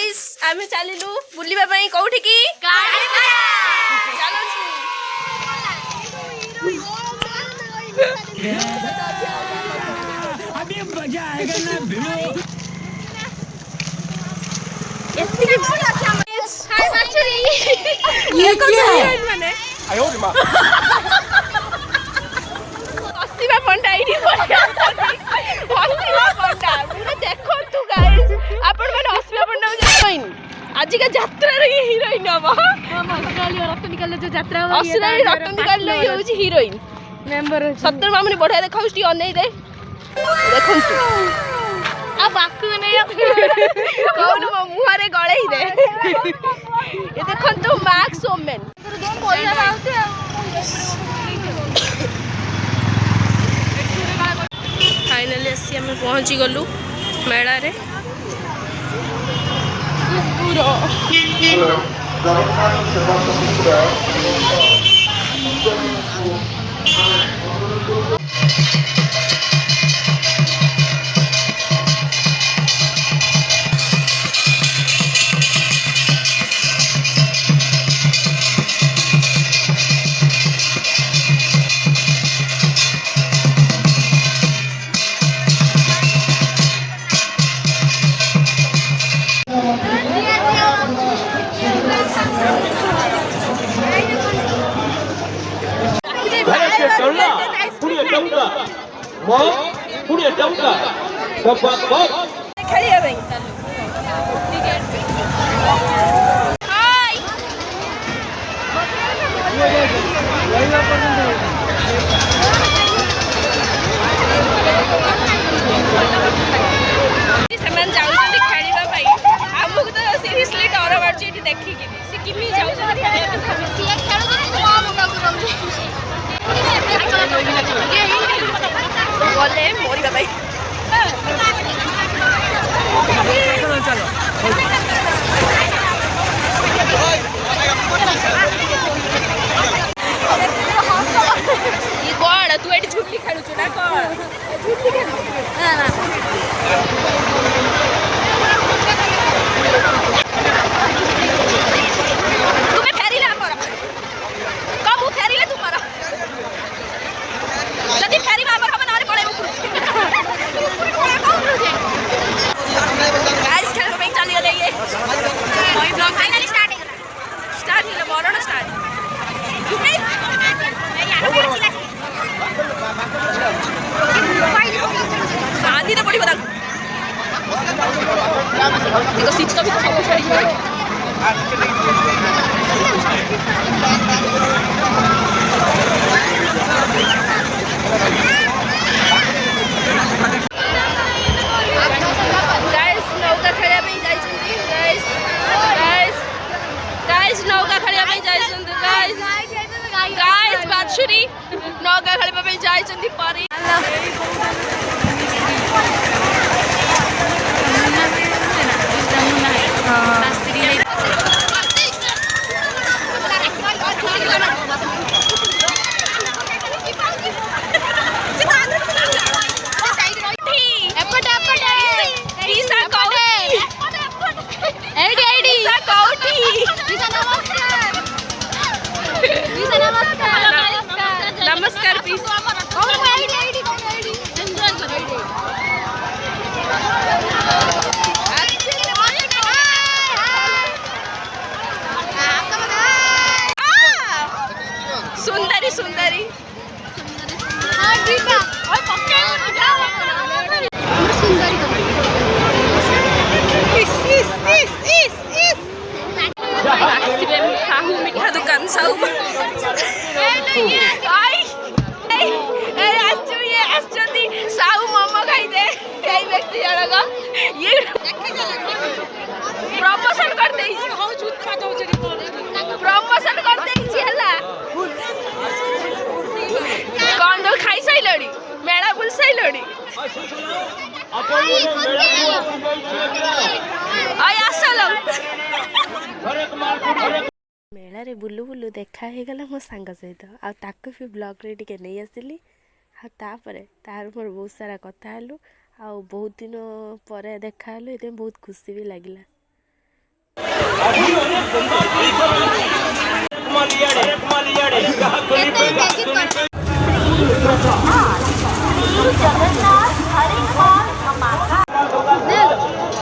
Guys आमे चलिलु बुलिबा पई कोठी की अभी मजा आएगा ना भिड़ो हाय बाछुरी ये क्या है माने आयो रे मां हसीबा पंडा इडी बोलिया हसीबा पंडा मुझे देखो तू गाइस आपण माने हसीबा पंडा जाइन आज का यात्रा रे हीरोइन अब ऑस्ट्रेलिया रतन निकाल जो यात्रा हो ऑस्ट्रेलिया रतन निकाल ले होची हीरोइन मेंबर सत्तर मामने बढ़िया देखाउस टी अनै दे देखो तू आ बाकू नहीं कौन मो मुहारे गळै दे ये देखो तू मैक्स वुमेन फाइनली आसी आम पहुँची गलु मेला रे खेलिए भाई ସେମାନେ ଯାଉଛନ୍ତି ଖେଳିବା ପାଇଁ ଆମକୁ ତ ସିରିୟସଲି ଡର ମାଡୁଛି ଏଠି ଦେଖିକି ସେ କେମିତି ଯାଉଛନ୍ତି ଖେଳିବା ପାଇଁ ସିଏ ଖେଳୁଛନ୍ତି ମୋ ମୁଣ୍ଡକୁ ରହୁଛି ଗଲେ ମରିବା ପାଇଁ ये कौन तू एटी झुट्टी खेलुଛୁ ना कौन झुट्टी खेलु ना ना तुम्हें फेरिला हमर कब फेरिले तुमर जदी फेरिबा हमर हम नारे पड़े ऊपर गाइस खेल में चली गले ये कोई ब्लॉग फाइनली स्टार्ट हो गया मरण स्टार्ट शांति तो बड़ी बता देखो सीट का भी तो सब छड़ी गाइस नौका खेलिया पे जाइछन्ती गाइस नौका खेलिया पे जाइछन्ती गाइस बाछुरी नौका खेलिया पे जाइछन्ती परी नमस्कार प्लीज सुंदरी सुंदरी साहू मिठा दुकान साहू साहू मोमो खाई दे व्यक्ति जनक ये प्रमोशन कर दे प्रमोशन कर दे कौन तो खाई साइलड़ी मेला बुल साइलड़ी मेला रे बुलु बुलु देखा हे गला मो सांग सहित आ ताको भी ब्लॉग रे टिके नहीं आसिली आ तापर तार मोर बहुत सारा कथा हलु आ बहुत दिन पर देखा हलु एते बहुत खुशी भी लागिला। कुमार लियाड़े